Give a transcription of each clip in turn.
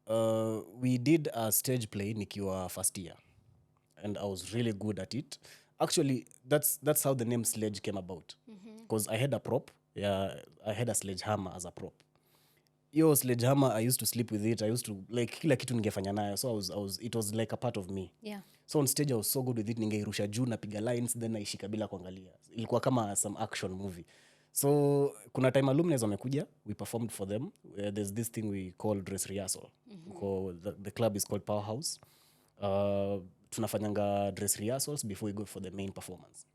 we did a stage play nikiwa first year, and I was really good at it. Actually, that's how the name Sledge came about. Because I had a prop. Yeah, I had a sledgehammer as a prop. Yo, sledgehammer, I used to sleep with it. I used to like kila kitu ningefanya nayo. So it was like a part of me. Yeah. So on stage I was so good with it, ningeirusha juu napiga lines then naishika bila kuangalia. Ilikuwa kama some action movie. So kuna time alumni wamekuja, we performed for them. There's this thing we call dress rehearsal. The club is called Powerhouse. Tunafanyanga dress rehearsals before we go for the main performance.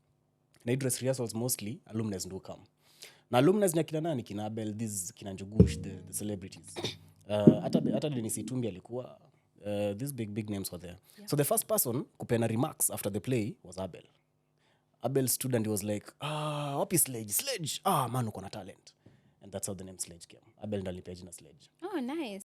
Na dress rehearsals mostly alumni do come. Na alumni ni kina nani, kina Abel, these kina Njugush, the celebrities. Hata Dennis Itumbi alikuwa, these big names were there. Yeah. So the first person kupena remarks after the play was Abel. Abel stood and he was like, wapi Sledge? Man, uko na talent. And that's how the name Sledge came. Abel ndo alipea jina Sledge. Oh, nice.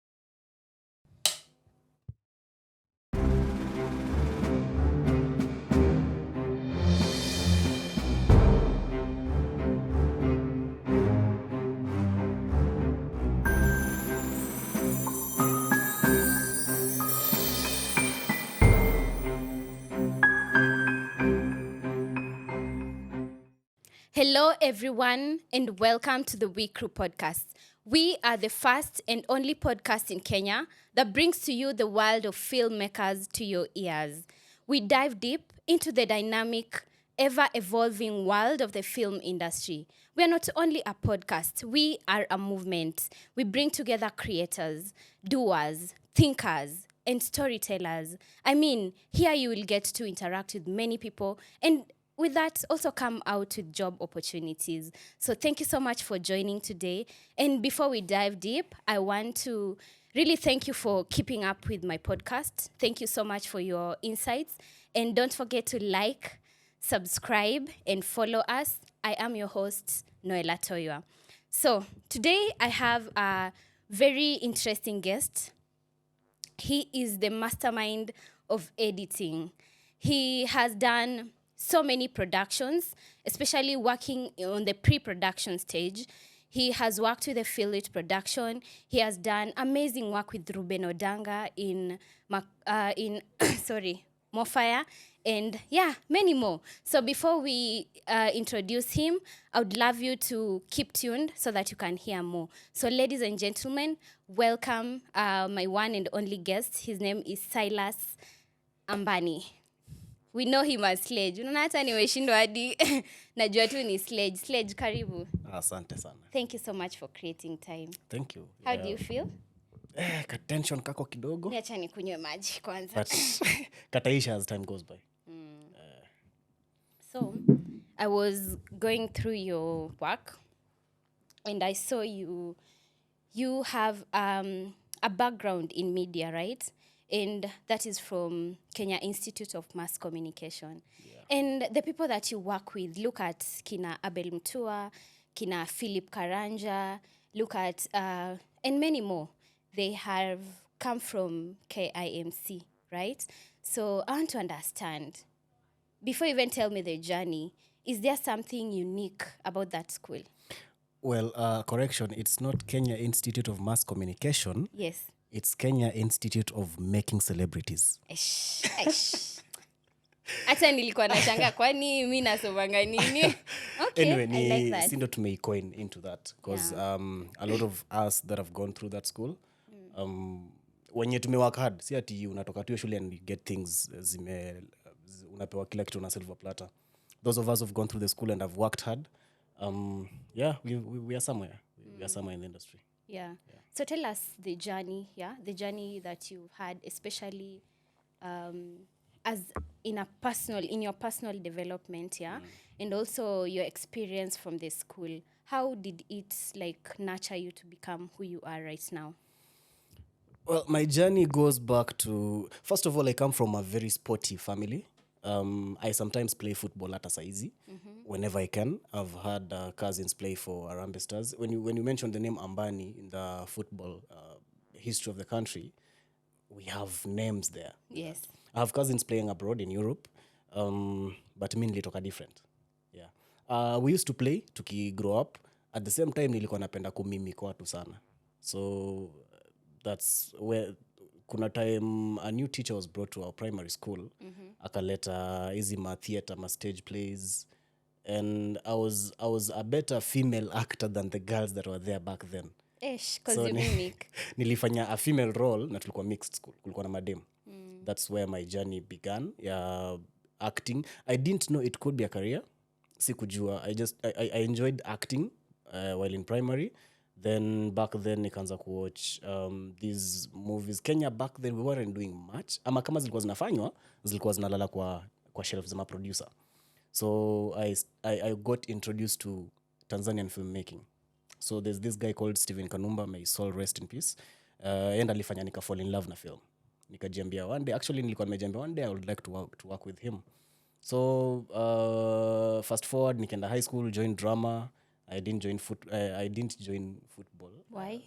Hello, everyone, and welcome to the WeCrew podcast. We are the first and only podcast in Kenya that brings to you the world of filmmakers to your ears. We dive deep into the dynamic, ever-evolving world of the film industry. We are not only a podcast, we are a movement. We bring together creators, doers, thinkers, and storytellers. I mean, here you will get to interact with many people and with that, also come out with job opportunities. So thank you so much for joining today. And before we dive deep, I want to really thank you for keeping up with my podcast. Thank you so much for your insights. And don't forget to like, subscribe, and follow us. I am your host, Noela Toyoa. So today I have a very interesting guest. He is the mastermind of editing. He has done so many productions, especially working on the pre-production stage. He has worked with the Philip production. He has done amazing work with Ruben Odanga in Mo-Faya, and yeah, many more. So before we introduce him, I would love you to keep tuned so that you can hear more. So ladies and gentlemen, welcome my one and only guest. His name is Silus Ambani. We know him as Sledge. Unaona hata nimeshindwa hadi najua tu ni Sledge. Sledge, karibu. Asante sana. Thank you so much for creating time. Thank you. How do you feel? Ka tension kako kidogo. Niacha nikunywe maji kwanza. But kataisha as time goes by. So, I was going through your work and I saw you have a background in media, right? And that is from Kenya Institute of Mass Communication. Yeah. And the people that you work with, look at Kina Abel Mutua, Kina Philip Karanja, look at, and many more. They have come from KIMC, right? So I want to understand, before you even tell me the journey, is there something unique about that school? Well, correction, it's not Kenya Institute of Mass Communication. Yes. It's Kenya Institute of Making Celebrities. Hata nilikuwa nashangaa kwani mimi nasomanga nini? Okay, anyway, I like that. Sindo tumecoin into that because a lot of us that have gone through that school, when you work hard, si ati unatoka tu shule and you get things unapewa kila kitu na silver platter. Those of us who've gone through the school and have worked hard, we are somewhere. We are somewhere in the industry. Yeah. So tell us the journey, the journey that you've had, especially as in your personal development, and also your experience from the school. How did it nurture you to become who you are right now? Well, my journey goes back to, first of all, I come from a very sporty family. I sometimes play football at Asaizi whenever I can. I've had cousins play for Harambee Stars. When you mentioned the name Ambani in the football history of the country, we have names there. Yes. I have cousins playing abroad in Europe, but me nilitoka different. Yeah. We used to play grow up. At the same time, nilikuwa napenda kumimik watu sana. So that's where kuna time a new teacher was brought to our primary school. Akaleta hizi ma theater, ma stage plays, and I was a better female actor than the girls that were there back then. Because you mimic. Nilifanya a female role na tulikuwa mixed school, kulikuwa na madem. That's where my journey began, acting. I didn't know it could be a career. Sikujua. I enjoyed acting while in primary. Then back then nikaanza kuwatch these movies. Kenya back then we weren't doing much. Ama kama zilikuwa zinafanywa, zilikuwa zinalala kwa shelf za producer. So I got introduced to Tanzanian filmmaking. So there's this guy called Steven Kanumba, may his soul rest in peace. And alifanya nika fall in love na film. Nikajiambia one day, actually nilikuwa nimejiambia one day I would like to work with him. So fast forward, nikaenda high school, joined drama. I didn't join football. Why?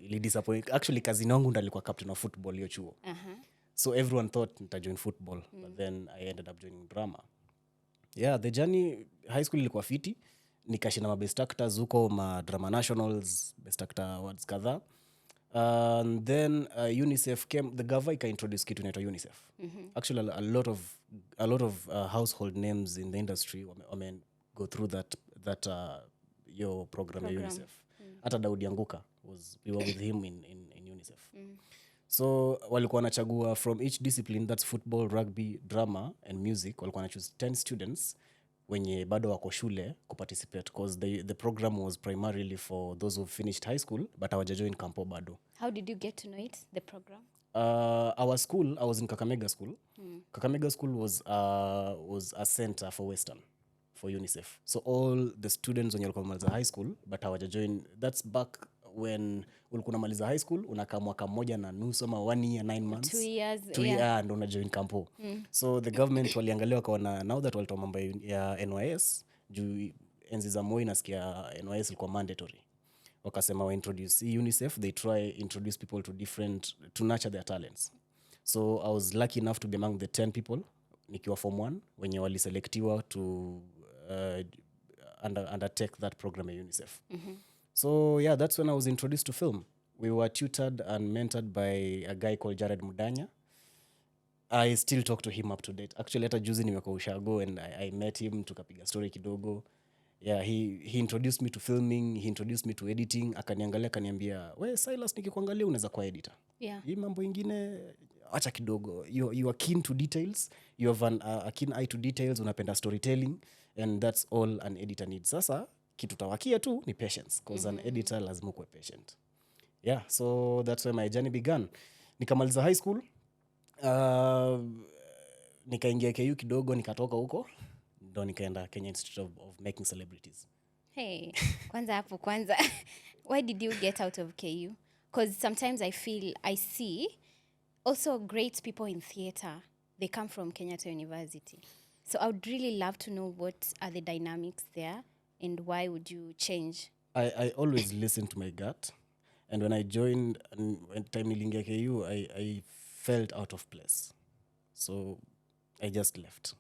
Ili disappoint. Actually cousin wangu ndo alikuwa captain of football hiyo chuo. So everyone thought nita join football, but then I ended up joining drama. Yeah, the journey high school ilikuwa fiti. Nikashinda ma best actors huko, ma drama nationals, best actor awards kadhaa. And then UNICEF came, the gava ika-introduce kitu inaitwa UNICEF. Actually a lot of household names in the industry go through that your program ya UNICEF. Hata Daudi Anguka we were with him in UNICEF. So walikuwa wanachagua from each discipline, that's football, rugby, drama and music. Walikuwa wanachoose 10 students wenye bado wako shule kuparticipate, because the program was primarily for those who finished high school but hawajajoin campo bado. How did you get to know it, the program? Our school, I was in Kakamega School. Kakamega School was a center for Western, for UNICEF. So all the students wenye walikuwa wamaliza high school but hawajajoin, that's back when ulikuwa unamaliza high school, unakaa mwaka mmoja na nusu ama 1 year 9 months, 2 years, 2 years ndo unajoin campo. So the government waliangalia wakaona now that walitoa mambo ya NYS, juu enzi za Moi nasikia NYS ilikuwa mandatory, wakasema wa introduce UNICEF, they try introduce people to nurture their talents. So I was lucky enough to be among the 10 people nikiwa form 1 wenye waliselectiwa to undertake that program at UNICEF. So yeah, that's when I was introduced to film. We were tutored and mentored by a guy called Jared Mudanya. I still talk to him up to date. Actually hata juzi nimekuwa Ushago and I met him, tukapiga story kidogo. Yeah, he introduced me to filming, he introduced me to editing. Akaniangalia akaniambia, "We Silus, nikikuangalia unaweza kuwa editor." Yeah. Hii mambo ingine acha kidogo. You are keen to details. You have a keen eye to details, unapenda storytelling, and that's all an editor needs. Sasa kitu tawakia tu ni patience, because an editor lazima kuwa patient. Yeah, so that's where my journey began. Nikamaliza high school, nikaingia KU kidogo, nikatoka huko ndo nikaenda Kenya Institute of Making Celebrities. Hey, kwanza why did you get out of KU? Because sometimes I see also great people in theater, they come from Kenyatta University. So I would really love to know what are the dynamics there and why would you change? I always listen to my gut, and when I joined, when time nilingia KU, I felt out of place, so I just left.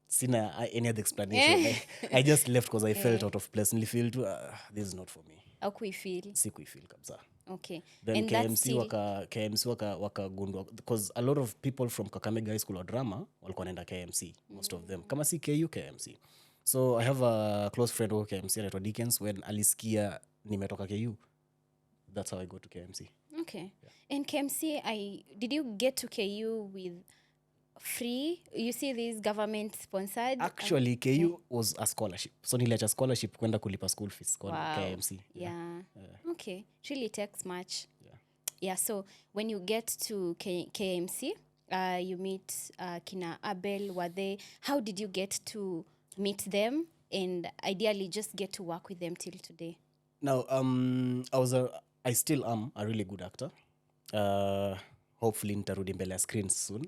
Sina any other explanation. I just left because I felt out of place. Nilifeel tu this is not for me. How could you feel? Sikuifeel kabisa. Okay. Then and KMC wakagundua, because a lot of people from Kakamega High School of Drama walikuwa wanaenda KMC, most of them. Kama si KU, KMC. So I have a close friend who KMC anaitwa Dickens. When alisikia nimetoka KU, that's how I go to KMC. Okay. Yeah. And KMC, did you get to KU with free? You see this government sponsored? Actually, KU was a scholarship. So niliacha scholarship kwenda kulipa school fees kwa KMC. Yeah. Okay. It really takes much. Yeah, so when you get to KMC, you meet Kina Abel, Wade. How did you get to meet them and ideally just get to work with them till today? Now, I still am a really good actor. Hopefully nitarudi mbele ya screen soon.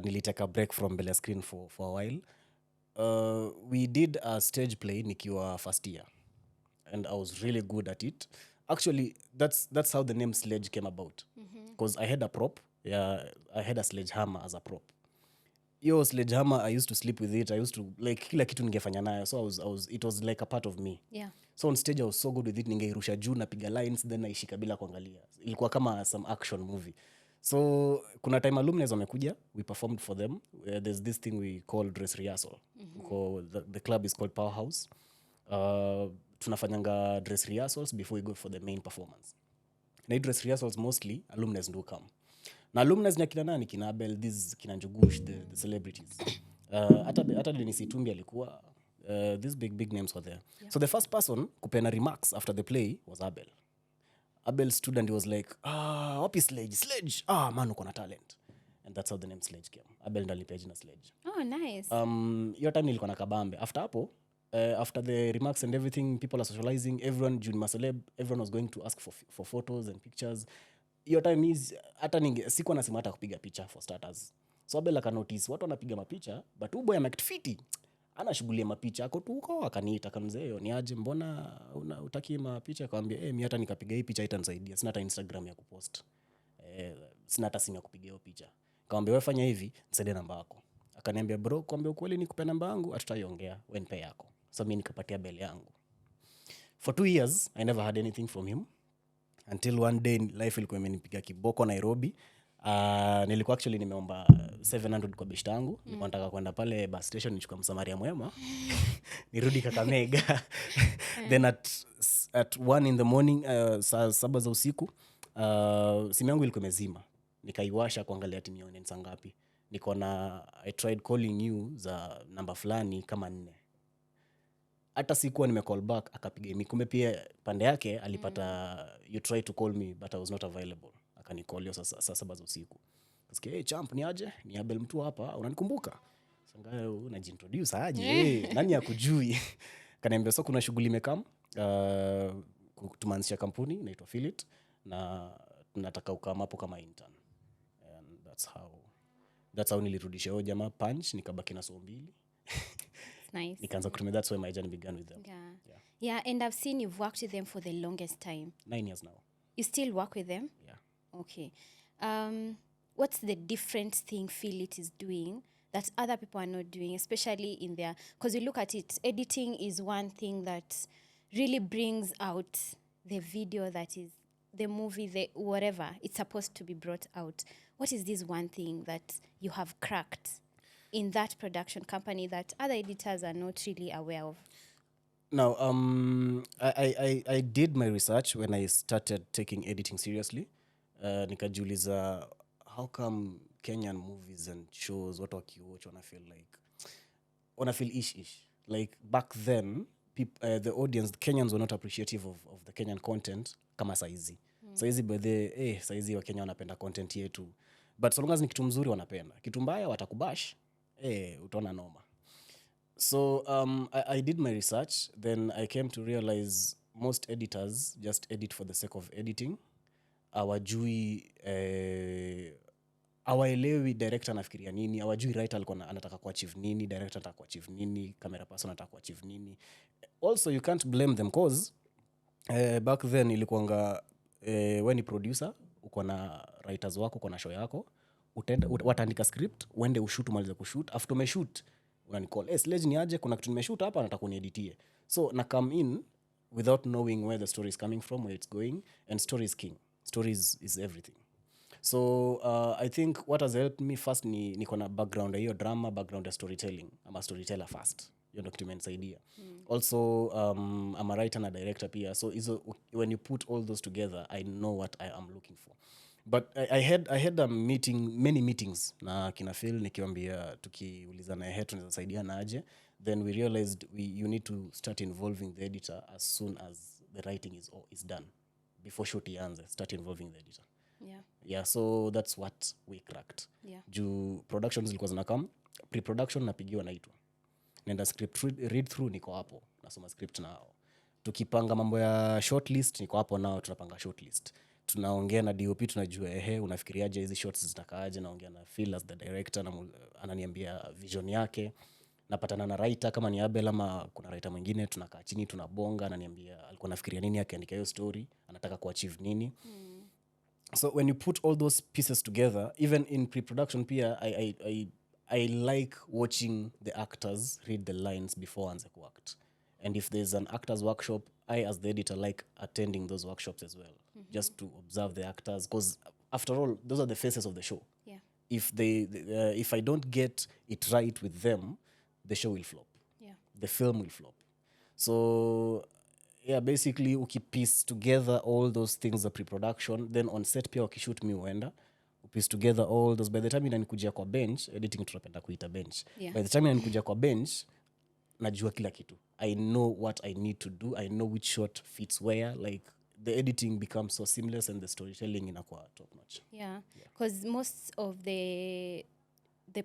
Nilitake a break from mbele ya screen for a while. We did a stage play nikiwa first year, and I was really good at it. Actually, that's how the name Sledge came about. Because I had a prop. Yeah, I had a sledgehammer as a prop. Yo, sledgehammer, I used to sleep with it. I used to, like, kila kitu ningefanya nayo. So it was like a part of me. Yeah. So on stage I was so good with it. Ningeirusha juu, napiga lines, then naishika bila kuangalia. Ilikuwa kama some action movie. So kuna time alumni wamekuja, we performed for them. There's this thing we call dress rehearsal. The club is called Powerhouse. Tunafanyanga dress rehearsals before we go for the main performance. Na dress rehearsals mostly alumni do come. Na alumni ni akina nani, kina Abel, this kina Njugush, the celebrities. Hata Dennis Itumbi alikuwa, these big names were there. Yeah. So the first person kupena remarks after the play was Abel. Abel stood and he was like, wapi Sledge, man uko na talent. And that's how the name Sledge came. Abel ndo alipea jina Sledge. Oh, nice. Hiyo time nilikuwa na kabambe. After hapo, after the remarks and everything, people are socializing, everyone was going to ask for photos and pictures. Hiyo time is hata sikuwa nasema hata kupiga picha for starters. So Abel akanotice watu wanapiga mapicha, but huyu boy amekfiti. Ana shughuli ya mapicha ako tu huko, akaniita akanizeo ni aje, mbona utaki mapicha? Akamwambia mimi hata nikapiga hii picha itanisaidia, sina hata Instagram ya kupost, sina hata simu ya kupiga hiyo picha. Akamwambia wewe fanya hivi, nisaidie namba yako. Akaniambia bro, kwambia ukweli nikupe namba yangu, hatutaiongea, wewe nipe yako. So mimi nikapatia Bell yangu. For 2 years I never had anything from him until one day life ilikuwa imenipiga kiboko Nairobi. Nilikuwa actually nimeomba 700 kwa beshte yangu. Nilikuwa nataka kwenda pale bus station nichukue msamaria mwema nirudi Kakamega. Then at 1 in the morning, saa 7 za usiku, simu yangu ilikuwa imezima. Nikaiwasha kuangalia ati nione ni saa ngapi. Nikaona I tried calling you za namba fulani kama 4. Hata sikuwa nimecall back, akapiga mimi. Kumbe pia pande yake alipata you tried to call me but I was not available. Akanicall hiyo saa 7 za usiku. Kasikia hey champ, ni aje? Ni Abel mtu hapa, unanikumbuka? Sanga unajiintroduce aje? Nani akujui? Kaniambia so kuna shughuli imekam, tumeanzisha kampuni inaitwa Filit na tunataka ukama hapo kama intern. And that's how nilirudisha hiyo jamaa punch, nikabaki na so mbili. Nice. Nikaanza kutumia, that's why my journey began with them. Yeah, and I've seen you've worked with them for the longest time. 9 years now. You still work with them? Yeah. Okay. What's the different thing Filit is doing that other people are not doing, especially in their, because you look at it, editing is one thing that really brings out the video, that is the movie, the whatever it's supposed to be brought out. What is this one thing that you have cracked in that production company that other editors are not really aware of? Now, I did my research when I started taking editing seriously. Nikajiuliza, how come Kenyan movies and shows, watu wakiwatch wanna feel ish. Like back then, the audience, the Kenyans were not appreciative of the Kenyan content kama saizi. Saizi bethe, saizi wa Kenya wanapenda content yetu. But so long as ni kitu mzuri wanapenda. Kitu mbaya watakubash, utaona noma. So I did my research, then I came to realize most editors just edit for the sake of editing. Hawajui hawaelewi director anafikiria nini, hawajui writer alikuwa anataka kuachieve nini, director anataka kuachieve nini, camera person anataka kuachieve nini. Also you can't blame them cause back then ilikuanga when you producer uko na writers wako, uko na show yako, wataandika script, uende ushoot, umalize kushoot, after umeshoot unanicall, Sledge ni aje, kuna kitu nimeshoot hapa nataka kunieditie. So na come in without knowing where the story is coming from, where it's going, and story is king. Stories is everything. So I think what has helped me first niko na background ya hiyo drama, background ya storytelling. I'm a storyteller first. Hiyo ndio kitu imenisaidia. Also I'm a writer na director pia. So when you put all those together, I know what I am looking for. But I had a meeting, many meetings na kina Phil, nikiwaambia tukiulizana tunaweza saidiana aje. Then we realized you need to start involving the editor as soon as the writing is done. Before shoot ianze, start involving the editor. Yeah, so that's what we cracked. Juu productions zilikuwa zinakam, pre-production napigiwa naitwa. Nenda script read through, niko hapo nasoma script nao. Tukipanga mambo ya shortlist, niko hapo nao tunapanga shortlist. Tunaongea na DOP, tunajua unafikiriaje hizi shots zitakaaje, naongea na Phil as the director, na ananiambia vision yake. Napatana na writer kama ni Abel ama kuna writer mwingine, tunakaa chini tunabonga, ananiambia alikuwa anafikiria nini akiandika hiyo story, anataka kuachieve nini. So when you put all those pieces together, even in pre-production pia, I like watching the actors read the lines before anze kuact. And if there's an actors workshop, I as the editor like attending those workshops as well, just to observe the actors, because after all, those are the faces of the show. Yeah. If I don't get it right with them, the show will flop. Yeah. The film will flop. So yeah, basically ukipiece together all those things za pre-production, then on set pia wakishoot mi huenda upiece together all those. By the time inanikujia kwa bench, editing tunapenda kuita bench. Yeah. By the time inanikujia kwa bench, najua kila kitu. I know what I need to do. I know which shot fits where. Like the editing becomes so seamless and the storytelling inakuwa top notch. Yeah, because most of the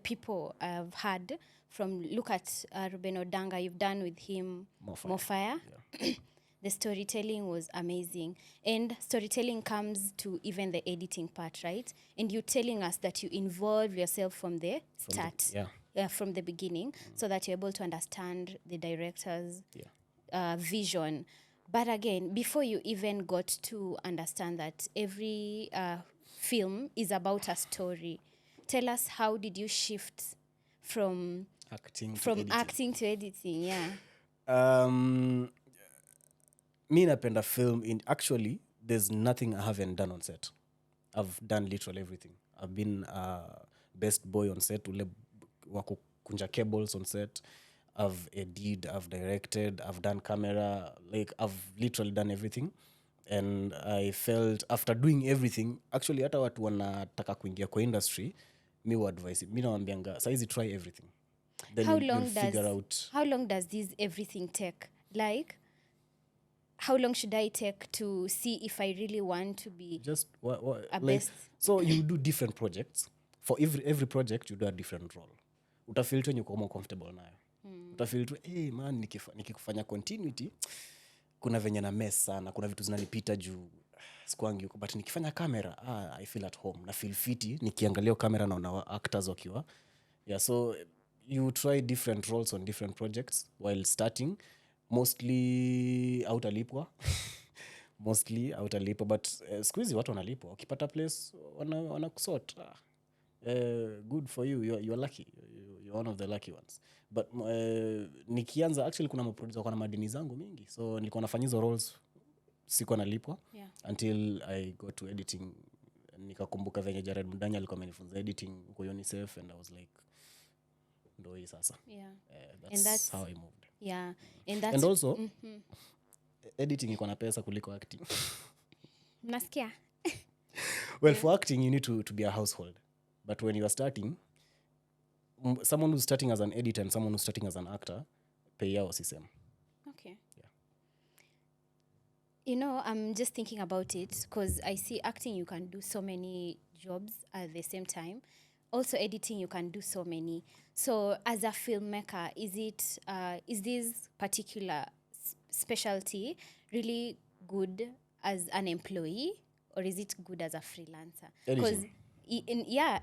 people I've had from, look at Ruben Odanga, you've done with him Mo-Faya. Yeah. The storytelling was amazing, and storytelling comes to even the editing part, right? And you telling us that you involve yourself from the start, from the beginning, so that you're able to understand the director's vision. But again, before you even got to understand that every film is about a story, tell us, how did you shift from Acting to editing? Yeah. Mi napenda film in, actually there's nothing I haven't done on set. I've done literally everything. I've been best boy on set, ule wako kunja cables on set. I've edited, I've directed, I've done camera, like I've literally done everything. And I felt after doing everything, actually hata watu wanataka kuingia kwa industry, mi wa advise, mi nawambianga saizi try everything. Then you'll figure out. How long does this everything take? Like, how long should I take to see if I really want to be just a like, best? So you do different projects. For every project you do a different role. Utafeel tu yuko more comfortable nayo. Utafeel tu man, nikikufanya continuity kuna venye na mess sana, kuna vitu zinanipita juu skwangi yuko, but nikifanya camera I feel at home, na feel fiti nikiangalia camera na actors wakiwa. Yeah, so you try different roles on different projects while starting. Mostly outalipwa mostly outalipwa, but siku hizi watu wanalipwa, ukipata place wanakusort. Good for you, you're lucky, you're one of the lucky ones. But nikianza, actually kuna maproducer kwa na madini zangu mingi, so nilikuwa nafanya hizo roles sikuwa nalipwa until I got to editing. Nikakumbuka venye Jared Mudanya alikuwa amenifunza editing huko UNICEF, and I was like, ndo hii sasa. That's how I moved. Yeah. And also editing iko na pesa kuliko acting. Nasikia. Well, for acting you need to be a household, but when you are starting, someone who's starting as an editor and someone who's starting as an actor, pay yao si same. Okay. You know, I'm just thinking about it because I see acting, you can do so many jobs at the same time. Also editing, you can do so many. So as a filmmaker, is this particular specialty really good as an employee, or is it good as a freelancer? Because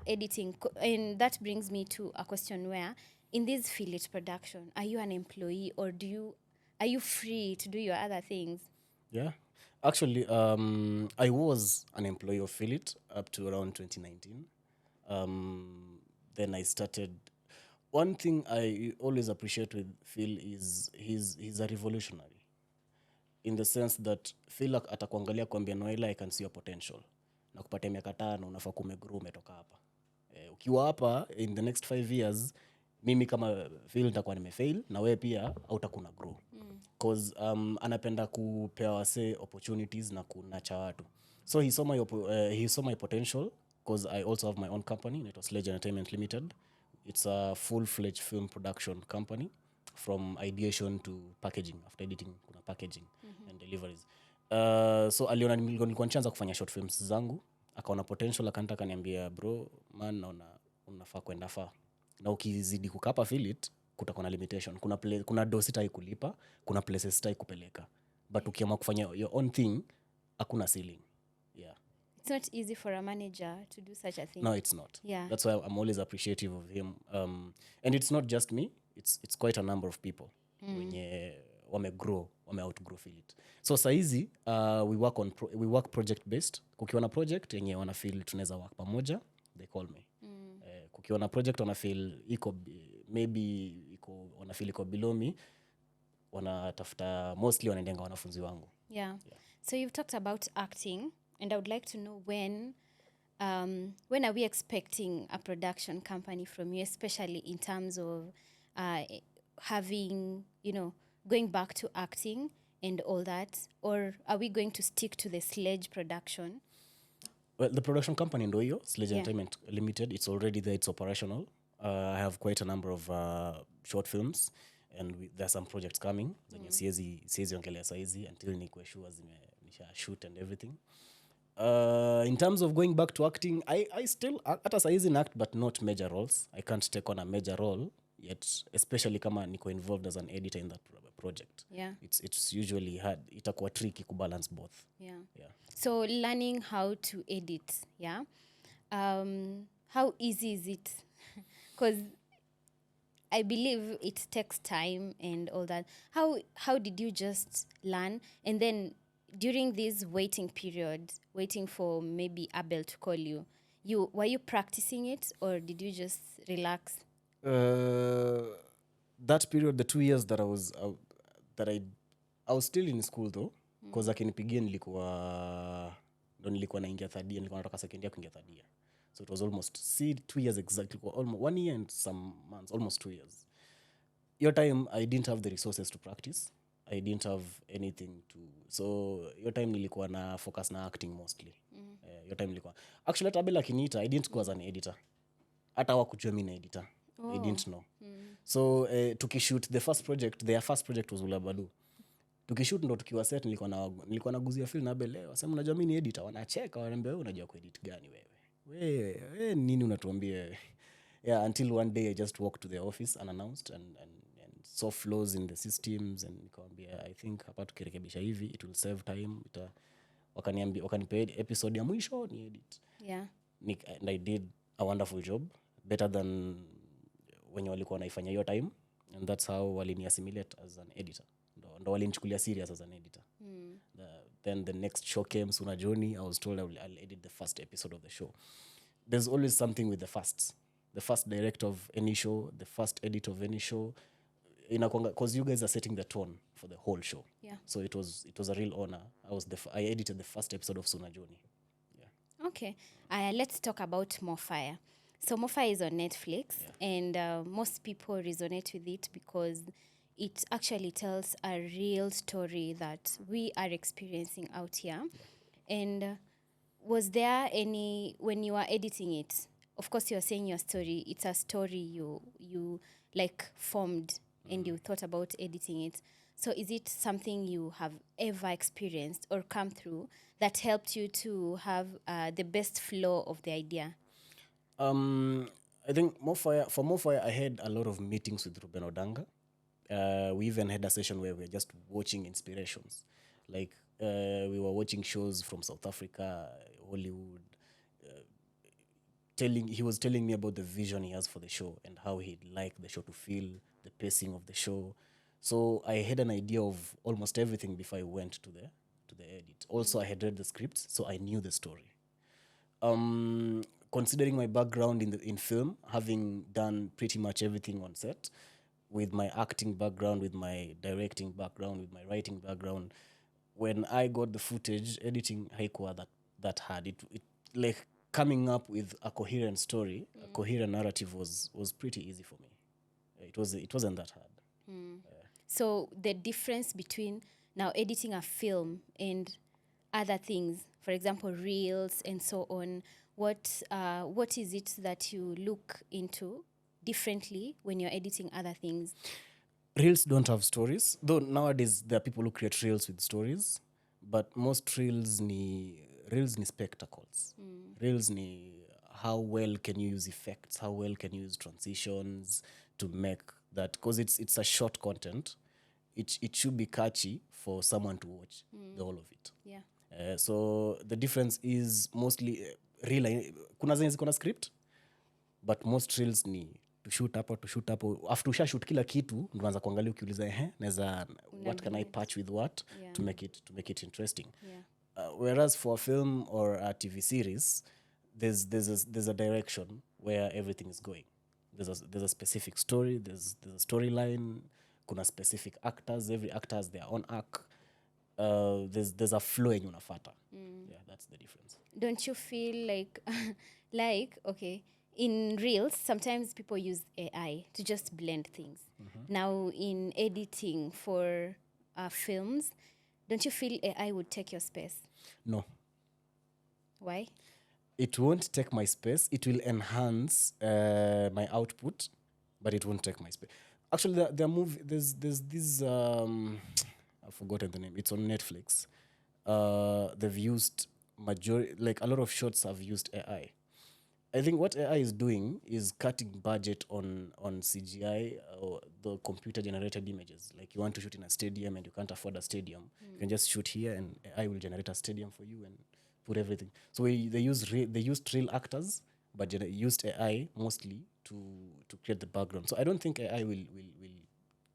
editing. And that brings me to a question where, in this fillet production, are you an employee, or are you free to do your other things? Yeah. Actually, I was an employee of Fillet up to around 2019. Then I started. One thing I always appreciate with Phil is he's a revolutionary, in the sense that Phil atakuangalia kuambia Noela, I can see your potential, na kupatia miaka 5 unafaa kumegrow umetoka hapa. Ukiwa hapa in the next 5 years, mimi kama Phil nitakuwa nimefail, na wewe pia hautakuna grow. Because anapenda kupea wase opportunities na kunacha watu. So he saw my potential, because I also have my own company, and it was Sledge Entertainment Limited. It's a full-fledged film production company, from ideation to packaging. After editing kuna packaging and deliveries. So aliona nilikuwa nishaanza kufanya short films zangu, akaona potential, akantaka niambia, bro man, naona unafaa kwenda far, na ukizidi kukapa Fillet kutakuwa na limitation. Kuna dosi tai kulipa, kuna places tai kupeleka, but ukiamua kufanya your own thing hakuna ceiling. Yeah. It's not easy for a manager to do such a thing. No, it's not. Yeah. That's why I'm always appreciative of him. And it's not just me. It's quite a number of people wenye outgrow Fillet. So saizi we work project based. Kukiwa na project yenye wana feel tunaweza work pamoja, they call me. Kukiwa na project wana feel wana feel iko below me, wanatafuta, mostly wanaendenga wanafunzi wangu. Yeah. So you've talked about acting, and I would like to know when when are we expecting a production company from you, especially in terms of uh, having, going back to acting and all that? Or are we going to stick to the Sledge production? Well, the production company ndo hiyo Sledge Yeah. Entertainment Limited, it's already there, it's operational. I have quite a number of short films and there are some projects coming zenye siezi ongelea saizi until nikwe sure nisha shoot and everything. In terms of going back to acting, I still hata saizi na act but not major roles. I can't take on a major role yet, especially kama niko involved as an editor in that project. Yeah. It's usually hard, itakuwa tricky kubalance both. Yeah. Yeah. So learning how to edit, yeah. How easy is it? Because I believe it takes time and all that. How did you just learn? And then during this waiting period, waiting for maybe Abel to call you, were you practicing it or did you just relax? That period, the 2 years that I was still in school though, because akinipigia nilikuwa naingia third year, nilikuwa natoka second year kuingia third year. So it was almost 2 years exactly, almost 1 year and some months, almost 2 years. Your time I didn't have the resources to practice. I didn't have anything to, so your time nilikuwa na focus na acting mostly. Your time nilikuwa actually hata Abel akiniita, I didn't go as an editor. Hata wakujua mimi na editor. I didn't know. So tukishoot their first project was Ulabadu. Tukishoot ndo tukiwa set, nilikuwa naguzia film na Abel, wasema unajua mimi ni editor, wanacheka wananiambia wewe unajua kuedit gani wewe nini unatuambia wewe. Yeah, until one day I just walked to the office unannounced and saw flaws in the systems and nikamwambia I think hapa tukirekebisha hivi it will save time. Wakanipa episode ya mwisho ni edit. Yeah. And I did a wonderful job, better than wenye walikuwa wanaifanya hiyo time, and that's how walini assimilate as an editor. Ndo walinichukulia serious as an editor. Then the next show came, Suna Journey. I was told I'll edit the first episode of the show. There's always something with the first director of any show, the first edit of any show, because you guys are setting the tone for the whole show. Yeah. So it was a real honor. I edited the first episode of Suna Journey. Yeah. Okay. Let's talk about Mo-Faya. So Mo-Faya is on Netflix, and most people resonate with it because it actually tells a real story that we are experiencing out here. And was there any, when you are editing it, of course you're saying your story, it's a story you like formed and you thought about editing it. So is it something you have ever experienced or come through that helped you to have the best flow of the idea? I think for Mo-Faya, I had a lot of meetings with Ruben Odanga. We even had a session where we were just watching inspirations. Like we were watching shows from South Africa, Hollywood. He was telling me about the vision he has for the show and how he'd like the show to feel, the pacing of the show. So I had an idea of almost everything before I went to the edit. Also, I had read the scripts, so I knew the story. Considering my background in film, having done pretty much everything on set, with my acting background, with my directing background, with my writing background, when I got the footage, editing haikuwa that hard. It like coming up with a coherent story, a coherent narrative was pretty easy for me. It wasn't that hard. So the difference between now editing a film and other things, for example, reels and so on, what is it that you look into differently when you're editing other things? Reels don't have stories, though nowadays there are people who create reels with stories, but most reels ni spectacles. Reels ni how well can you use effects, how well can you use transitions to make that, because it's a short content. It should be catchy for someone to watch the whole of it. Yeah. So the difference is mostly reel, kuna zenye ziko na script, but most reels ni to shoot hapo after ushashoot kila kitu unaanza kuangalia ukiuliza naweza what can I patch with what to make it interesting. Whereas for a film or a TV series, there's a direction where everything is going. There's a specific story, there's a storyline, kuna specific actors, every actor has their own arc. There's a flow yenye unafuata. that's the difference. Don't you feel like like okay, in reels sometimes people use AI to just blend things. Now in editing for films, don't you feel AI would take your space? No, Why? it won't take my space. It will enhance my output, but it won't take my space. Actually, the movie there's this I've forgotten the name. It's on Netflix. They've used like a lot of shots have used AI. I think what AI is doing is cutting budget on CGI or the computer generated images. Like you want to shoot in a stadium and you can't afford a stadium, you can just shoot here and AI will generate a stadium for you and put everything. So they used real actors, but used AI mostly to create the background. So I don't think AI will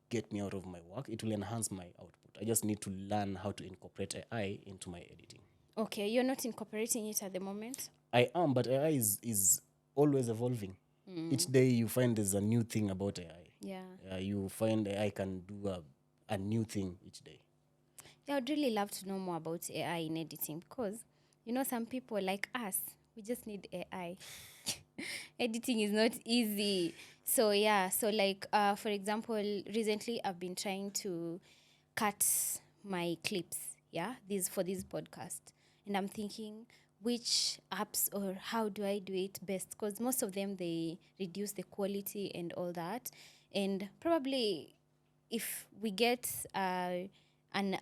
get me out of my work. It will enhance my output. I just need to learn how to incorporate AI into my editing. Okay, you're not incorporating it at the moment. I am, but AI is always evolving. Each day you find there's a new thing about AI. Yeah. You find AI can do a new thing each day. Yeah, I'd really love to know more about AI in editing because, some people like us, we just need AI. Editing is not easy. So, yeah. So, like, for example, recently I've been trying to cut my clips, for this podcast. And I'm thinking, which apps or how do I do it best? Because most of them, they reduce the quality and all that. And probably if we get an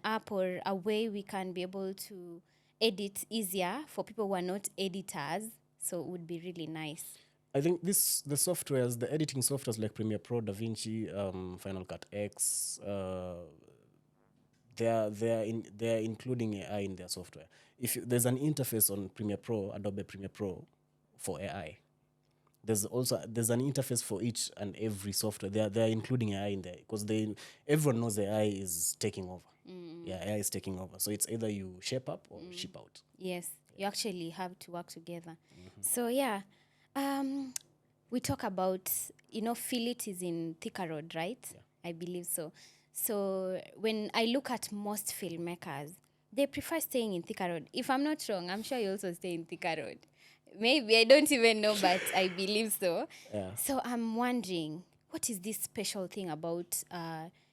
app or a way we can be able to edit easier for people who are not editors, so it would be really nice. I think the editing softwares like Premiere Pro, DaVinci, Final Cut X, they're including AI in their software. There's an interface on Premiere Pro, Adobe Premiere Pro, for AI. There's an interface for each and every software. They're including AI in there because everyone knows AI is taking over. Yeah, AI is taking over. So it's either you shape up or ship out. Yes, you actually have to work together. So yeah, we talk about Philly is in Thika Road, right? I believe so. So when I look at most filmmakers, they prefer staying in Thika Road. If I'm not wrong, I'm sure you also stay in Thika Road. Maybe I don't even know, but I believe so. Yeah. So I'm wondering, what is this special thing about,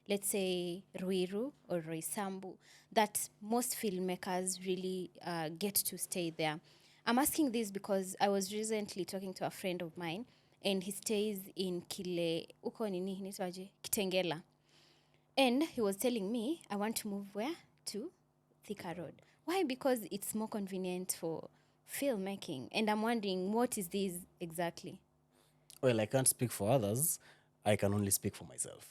let's say, Ruiru or Roysambu, that most filmmakers really get to stay there? I'm asking this because I was recently talking to a friend of mine, and he stays in uko nini inaitwaje? Kitengela. And he was telling me, I want to move where? To Thika Road. Why? Because it's more convenient for filmmaking. And I'm wondering, what is this exactly? Well, I can't speak for others. I can only speak for myself.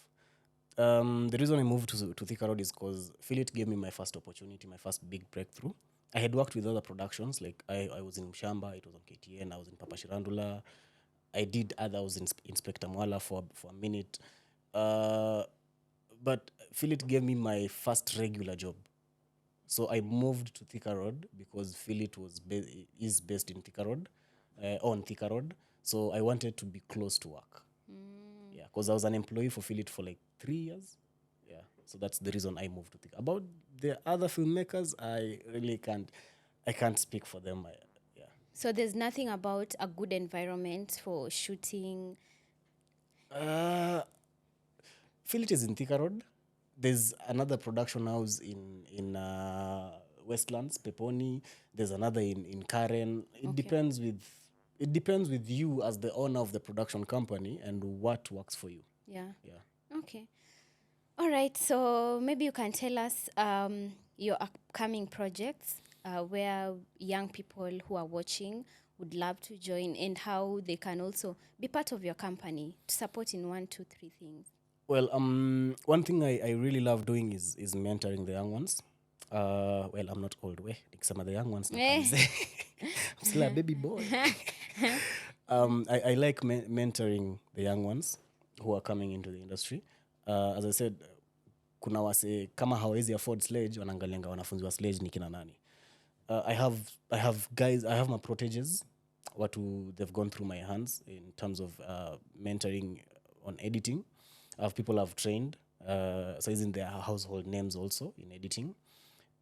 The reason I moved to Thika Road is because Philip gave me my first opportunity, my first big breakthrough. I had worked with other productions, like I was in Mshamba, it was on KTN, I was in Papa Shirandula. I was in Inspector Mwala for a minute. But Philip gave me my first regular job. So I moved to Thika Road because Philip is based in Thika Road, on Thika Road. So I wanted to be close to work. Yeah, because I was an employee for Philip for like 3 years. Yeah, so that's the reason I moved to Thika. About the other filmmakers, I really can't speak for them. Yeah. So there's nothing about a good environment for shooting. Philip is in Thika Road. There's another production house in Westlands, Peponi. There's another in Karen. It depends with you as the owner of the production company and what works for you. Yeah. Yeah. Okay. All right. So maybe you can tell us your upcoming projects where young people who are watching would love to join and how they can also be part of your company to support in 1, 2, 3 things. Well, one thing I really love doing is mentoring the young ones. Well, I'm not old, some of the young ones. I'm still a baby boy. I like mentoring the young ones who are coming into the industry. As I said, kuna wase kama hawezi afford Sledge, wanaangalianga wanafunzi wa Sledge ni kina nani. I have my proteges, they've gone through my hands in terms of mentoring on editing. I have people I've trained, so is in their household names also in editing.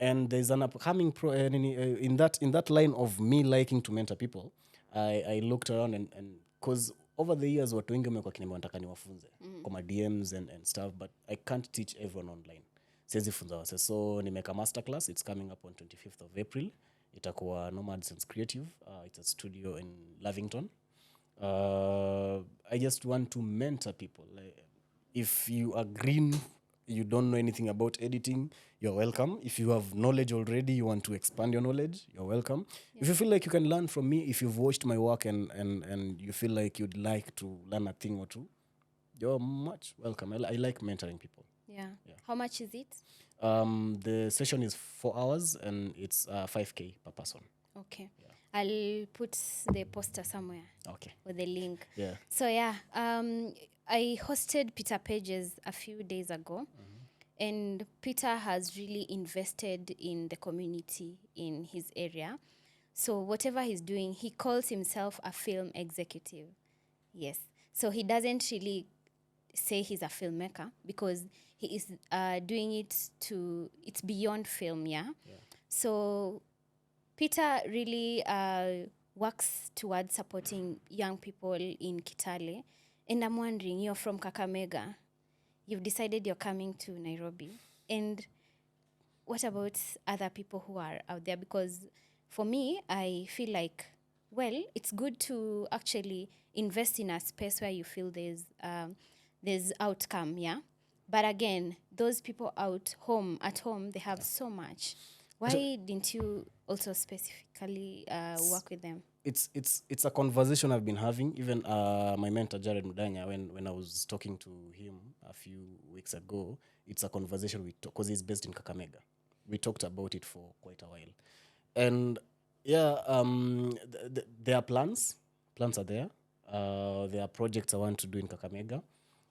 And there's an upcoming in that line of me liking to mentor people. I looked around and because over the years watu wengi wamekuwa kinema wanataka niwafunze kwa ma DMs and stuff, but I can't teach everyone online. Siwezi funza wase. So nimeka masterclass. It's coming up on 25th of April. Itakuwa Nomads and Creative. It's a studio in Lavington. I just want to mentor people. Like, if you are green, you don't know anything about editing, you're welcome. If you have knowledge already, you want to expand your knowledge, you're welcome. If you feel like you can learn from me, if you've watched my work and you feel like you'd like to learn a thing or two, you're much welcome. I like mentoring people. Yeah. How much is it? The session is 4 hours and it's 5K per person. Okay. I'll put the poster somewhere. Okay. With the link. Yeah. So I hosted Peter Pages a few days ago. And Peter has really invested in the community in his area. So whatever he's doing, he calls himself a film executive. Yes. So he doesn't really say he's a filmmaker because he is doing it it's beyond film, yeah? So Peter really works towards supporting young people in Kitale. And I'm wondering, you're from Kakamega. You've decided you're coming to Nairobi. And what about other people who are out there? Because for me, I feel like, well, it's good to actually invest in a space where you feel there's outcome, yeah? But again, those people at home, they have so much. Why didn't you also specifically work with them? It's a conversation I've been having. Even my mentor Jared Mudanya, when I was talking to him a few weeks ago, it's a conversation we talk because he's based in Kakamega. We talked about it for quite a while, and there are plans. Plans are there. There are projects I want to do in Kakamega.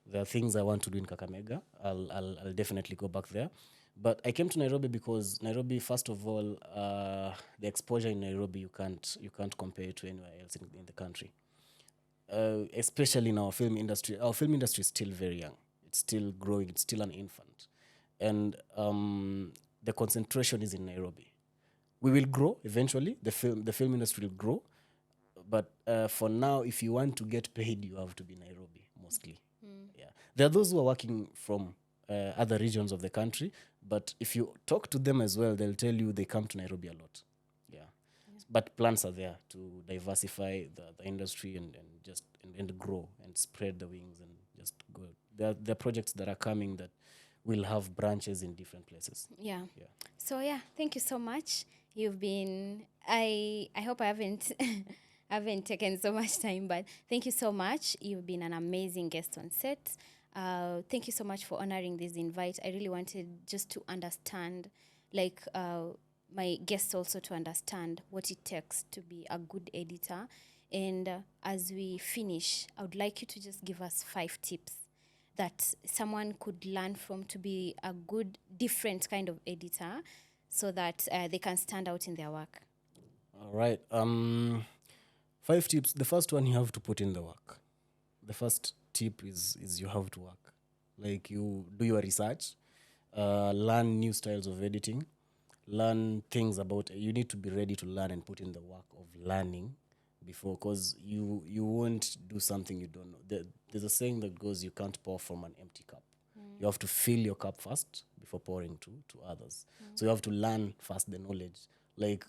There are things I want to do in Kakamega. I'll definitely go back there. But I came to Nairobi because Nairobi, first of all, the exposure in Nairobi you can't compare it to anywhere else in the country. Especially in our film industry. Our film industry is still very young. It's still growing. It's still an infant, and the concentration is in Nairobi. We will grow eventually. The film industry will grow, but for now, if you want to get paid, you have to be Nairobi mostly. Yeah, there are those who are working from other regions of the country, but if you talk to them as well, they'll tell you they come to Nairobi a lot. Yeah. But plans are there to diversify the industry and just and grow and spread the wings and just go. There are projects that are coming that will have branches in different places. Yeah. So thank you so much. You've been I hope I haven't haven't taken so much time, but thank you so much. You've been an amazing guest on set. Thank you so much for honoring this invite. I really wanted just to understand, my guests also to understand what it takes to be a good editor. And as we finish, I would like you to just give us 5 tips that someone could learn from to be a good, different kind of editor so that they can stand out in their work. All right. 5 tips. The first one, you have to put in the work. The first tip is you have to work. Like, you do your research, learn new styles of editing, learn things about. You need to be ready to learn and put in the work of learning before, because you won't do something you don't know. There's a saying that goes, you can't pour from an empty cup. You have to fill your cup first before pouring to others. So you have to learn first the knowledge. Like,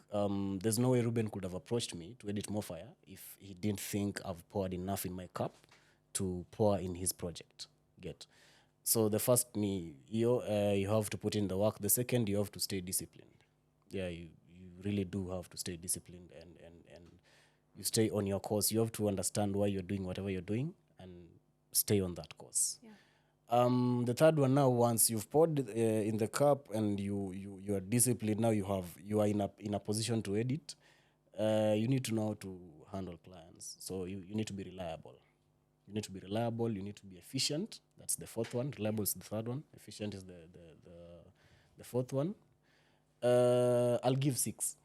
there's no way Ruben could have approached me to edit Mo-Faya if he didn't think I've poured enough in my cup to pour in his project. So the first, you have to put in the work. The second, you have to stay disciplined. Yeah, you really do have to stay disciplined and you stay on your course. You have to understand why you're doing whatever you're doing and stay on that course. Yeah. The third one, now, once you've poured in the cup and you are disciplined, now you are in a position to edit. You need to know how to handle clients. So you need to be reliable. You need to be reliable. You need to be efficient. That's the fourth one. Reliable is the third one. Efficient is the fourth one. I'll give 6.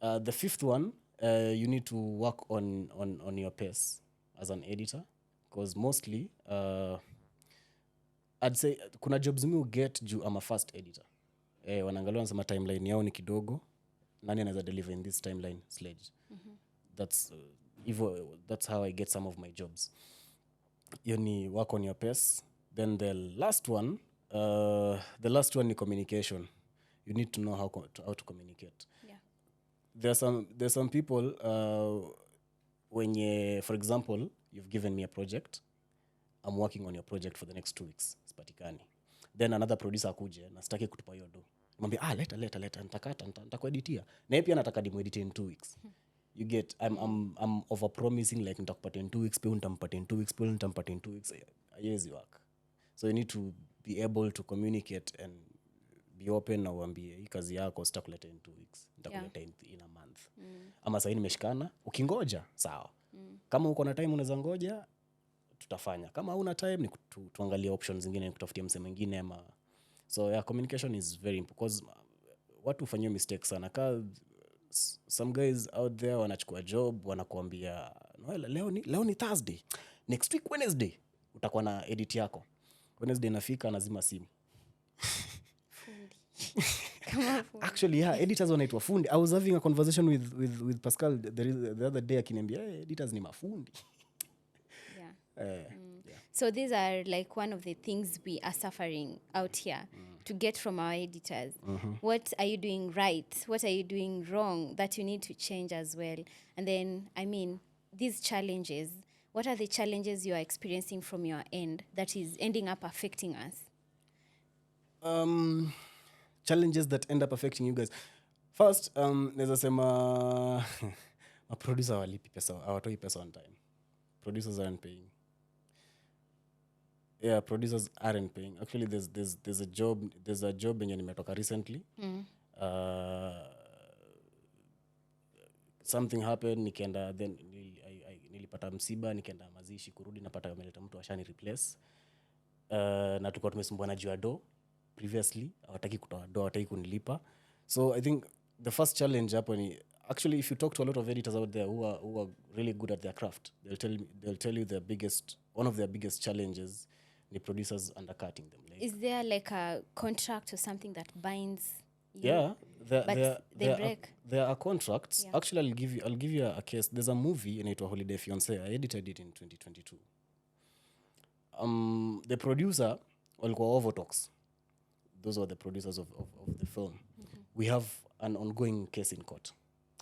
The fifth one, you need to work on your pace as an editor, because mostly I'd say kuna jobs me get juu I'm a fast editor. wanaangalia wanasema timeline yao ni kidogo, nani anaweza deliver in this timeline? Sledge. That's how I get some of my jobs. You ni work on your pace. Then the last one ni communication. You need to know how to communicate. Yeah. There's some people when for example, you've given me a project, I'm working on your project for the next 2 weeks, sipatikani. Then another producer akuje na sitaki kutupa hiyo do. Mwambie leta nitakueditia. Na yeye pia nataka dimuedit in 2 weeks. You get I'm over promising like nitakupatia in 2 weeks, pia nitampatia in 2 weeks, pia nitampatia in 2 weeks. Haiwezi work. So you need to be able to communicate and be open na uambie hii kazi yako sitakuleta in 2 weeks, nitakuleta in a month. Ama sasa nimeshikana, ukingoja sawa. Kama uko na time unaweza ngoja, tutafanya. Kama huna time ni tuangalie options zingine, nikutafutia msemo mwingine ama. So yeah, communication is very important because watu hufanyia mistakes sana. Some guys out there wanachukua job, wanakuambia leo ni Thursday, next week Wednesday utakuwa na edit yako. Wednesday inafika anazima simu. Fundi. Actually, yeah, editors wanaitwa fundi. I was having a conversation with Pascal the other day akiniambia editors ni mafundi. Yeah. So these are like one of the things we are suffering out here to get from our editors. What are you doing right? What are you doing wrong that you need to change as well? And then, I mean, these challenges, what are the challenges you are experiencing from your end that is ending up affecting us? Challenges that end up affecting you guys. First, naweza sema a producer hawatoi pesa on time. Producers aren't paying. Yeah, producers aren't paying. Actually, there's a job yenye nimetoka recently. Something happened, nikaenda then nilipata msiba, nikaenda mazishi, kurudi napata wameleta mtu ashani replace. Na tulikuwa tumesumbuana juu ya do previously, hawataki kutoa do, hawataki kunilipa. So I think the first challenge hapo ni actually if you talk to a lot of editors out there who are really good at their craft, they'll tell you one of their biggest challenges ni producers undercutting them. Like, is there like a contract or something that binds you? Yeah, they break. There are contracts. Yeah. Actually, I'll give you a case. There's a movie inaitwa Holiday Fiancé. I edited it in 2022. The producer walikuwa Overtalks. Those were the producers of the film. We have an ongoing case in court.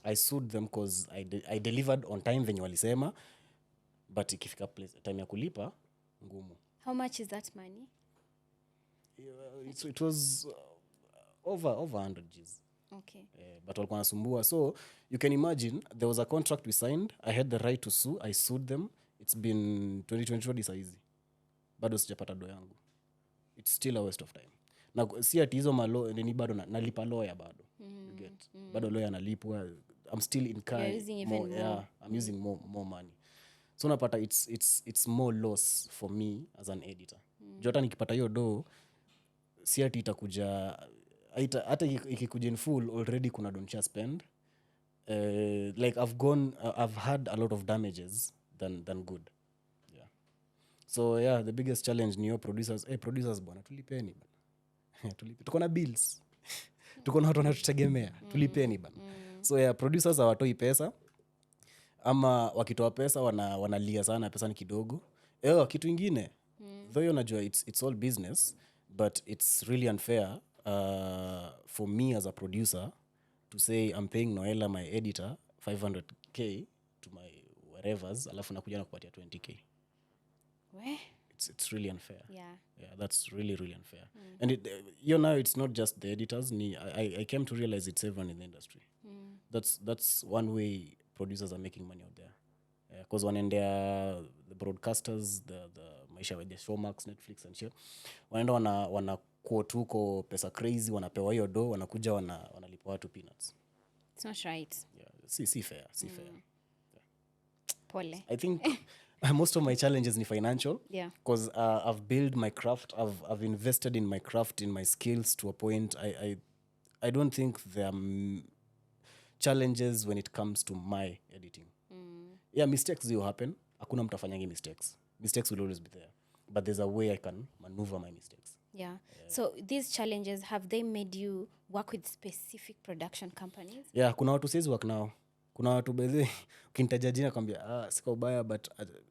I sued them because I delivered on time venye walisema, but ikifika time ya kulipa ngumu. How much is that money? It was over 100 Gs. Okay. But walikuwa nasumbua. So you can imagine there was a contract we signed. I had the right to sue. I sued them. It's been 2024 saa hizi. Bado sijapata do yangu. It's still a waste of time. Na si ati hizo ni bado nalipa lawyer bado. You get. Bado lawyer analipwa. I'm still in You're using even more. Yeah, I'm using more money. So napata it's more loss for me as an editor. Jota nikipata hiyo do si ati itakuja hata ikikuja in full already kuna don't just spend. Like I've had a lot of damages than good. Yeah. So yeah, the biggest challenge ni yo producers bwana tulipeni bwana. Tuko na bills. Tuko na watu wanatutegemea. Tulipeni bwana. So yeah, producers hawatoi pesa. Ama wakitoa pesa wanalia sana, pesa ni kidogo. Kitu ingine. Though you najua it's all business, but it's really unfair for me as a producer to say I'm paying Noella, my editor, 500k to my whatevers, alafu nakuja nakupatia 20k. Where? It's really unfair. Yeah, that's really unfair. And now it's not just the editors. I came to realize it's everyone in the industry. That's one way producers are making money out there. Because wanaendea the broadcasters, the maisha the Showmax, Netflix and shit, wanaenda wana quote huko pesa crazy, wanapewa hiyo do, wanakuja wanalipa watu peanuts. it's not right. Yeah, si fair. Yeah. Pole. I think most of my challenges ni financial. Yeah. Because I've built my craft, I've invested in my craft, in my skills to a point. I don't think there are challenges when it comes to my editing. Yeah, mistakes will happen. Hakuna mtu afanyangi mistakes. Mistakes will always be there. But there's a way I can maneuver my mistakes. Yeah. So these challenges, have they made you work with specific production companies? Yeah, kuna watu siwezi work nao. Kuna watu bedhi ukinitaja jina kwambia sika ubaya but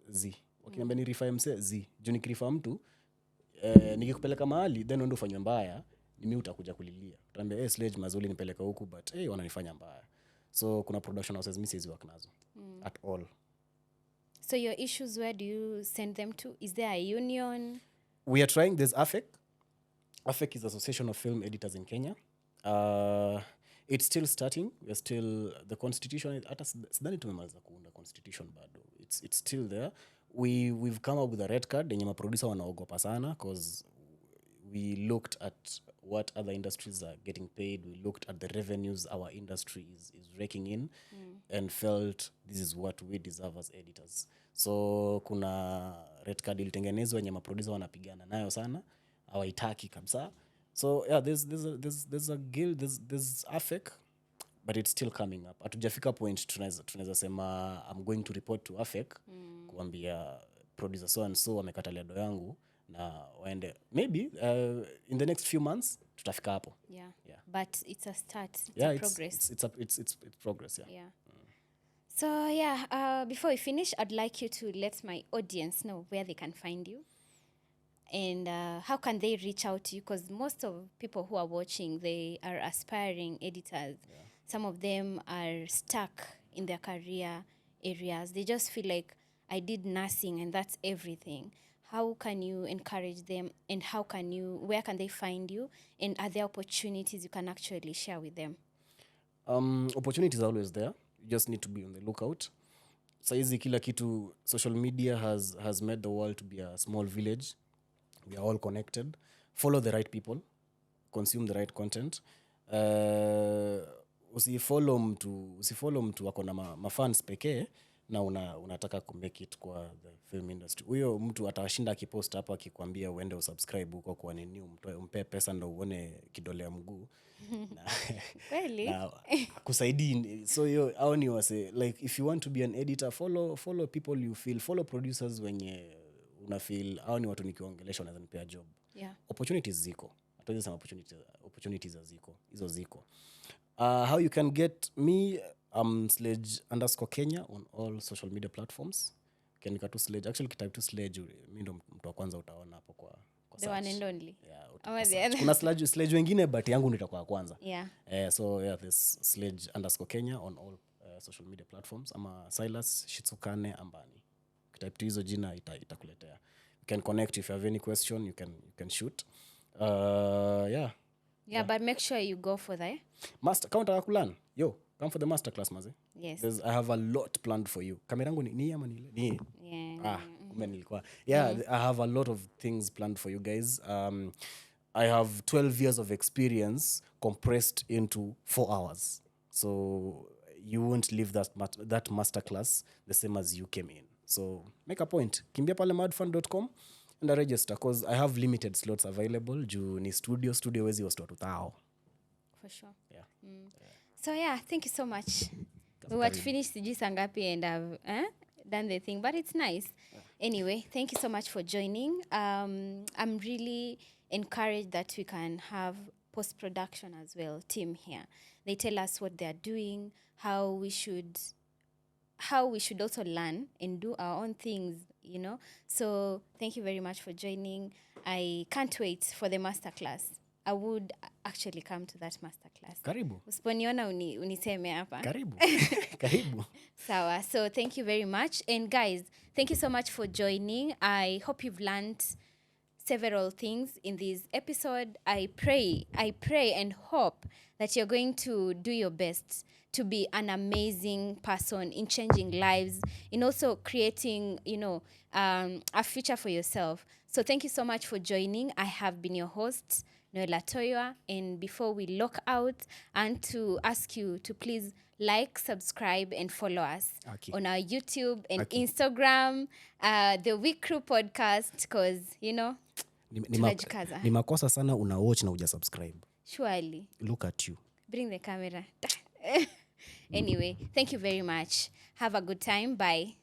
z wakiniambia ni refer mse z juu nikirifa mtu nikikupeleka mahali then uende ufanywe mbaya ni mimi utakuja kulilia. Utaambia Sledge mazuli nipeleka huku but wananifanya mbaya. So kuna production houses mimi siwezi work nazo at all. So your issues, where do you send them to? Is there a union? We are trying. There's AFEC. AFEC is Association of Film Editors in Kenya. It's still starting. We're still, the constitution, hata sidhani tumemaliza kuunda constitution bado. It's still there. We've come up with a red card yenye maproducer wanaogopa sana because we looked at what other industries are getting paid. We looked at the revenues our industry is raking in and felt this is what we deserve as editors. So kuna red card ilitengenezwa yenye maproducer wanapigana nayo sana. Hawaitaki kabisa. So yeah, there's a guild, there's AFEC, but it's still coming up. Hatujafika point tunaweza sema I'm going to report to AFEC kuambia producer so and so wamekatalia do yangu na waende. Maybe in the next few months tutafika hapo. Yeah. But it's a start. It's a progress. It's progress, yeah. Yeah. So yeah, before we finish, I'd like you to let my audience know where they can find you. And how can they reach out to you? Because most of people who are watching, they are aspiring editors. Yeah. Some of them are stuck in their career areas. They just feel like, I did nothing and that's everything. How can you encourage them? And where can they find you? And are there opportunities you can actually share with them? Opportunities are always there. You just need to be on the lookout. Saizi kila kitu, social media has made the world to be a small village. We are all connected. Follow the right people. Consume the right content. Usifollow mtu wako na mafans pekee na unataka kumake it kwa the film industry. Huyo mtu atashinda akipost hapo akikwambia uende usubscribe huko kwa nini umpe pesa ndo uone kidole ya mguu. Really? Kusaidi. So hao ni wase, like if you want to be an editor, follow people you feel, follow producers wenye una feel hao ni watu nikiongelesha wanaweza nipea job. Yeah. Opportunities ziko. Hatuwezi sema opportunities ziko. Hizo ziko. How you can get me, Sledge_Kenya on all social media platforms. Ukiandika tu Sledge, actually kitype tu Sledge, mimi ndo mtu wa kwanza utaona hapo kwa the one and only. Yeah, kuna Sledge wengine but yangu nitakuwa kwanza. Yeah. So yeah, there's Sledge_Kenya on all social media platforms. Ama Silus Ambani. Ukitype tu hizo jina itakuletea. You can connect if you have any question, you can shoot. Yeah, but make sure you go for the counter kulan. Come for the masterclass, maze. Yes. I have a lot planned for you. Kamera yangu ni ama ni? Yeah. Kumbe nilikuwa. Yeah, I have a lot of things planned for you guys. I have 12 years of experience compressed into 4 hours. So you won't leave that masterclass the same as you came in. So make a point. Kimbia pale madfund.com and register because I have limited slots available. Juu ni studio wezi host watu thao. For sure. Yeah. So yeah, thank you so much. We were finished sijui sangapi and I've done the thing, but it's nice. Yeah. Anyway, thank you so much for joining. I'm really encouraged that we can have post-production as well, team here. They tell us what they're doing, how we should also learn and do our own things, you know. So thank you very much for joining. I can't wait for the masterclass. I would actually come to that masterclass. Karibu. Usiponiona uniseme hapa. Karibu. Sawa. So thank you very much. And guys, thank you so much for joining. I hope you've learned several things in this episode. I pray and hope that you're going to do your best to be an amazing person in changing lives, in also creating, a future for yourself. So thank you so much for joining. I have been your host, Noela Toyoa. And before we lock out, and to ask you to please like, subscribe, and follow us on our YouTube and Instagram, the WeCrew podcast, because, ni makosa sana una watch na uja subscribe. Surely. Look at you. Bring the camera. Anyway, thank you very much. Have a good time. Bye.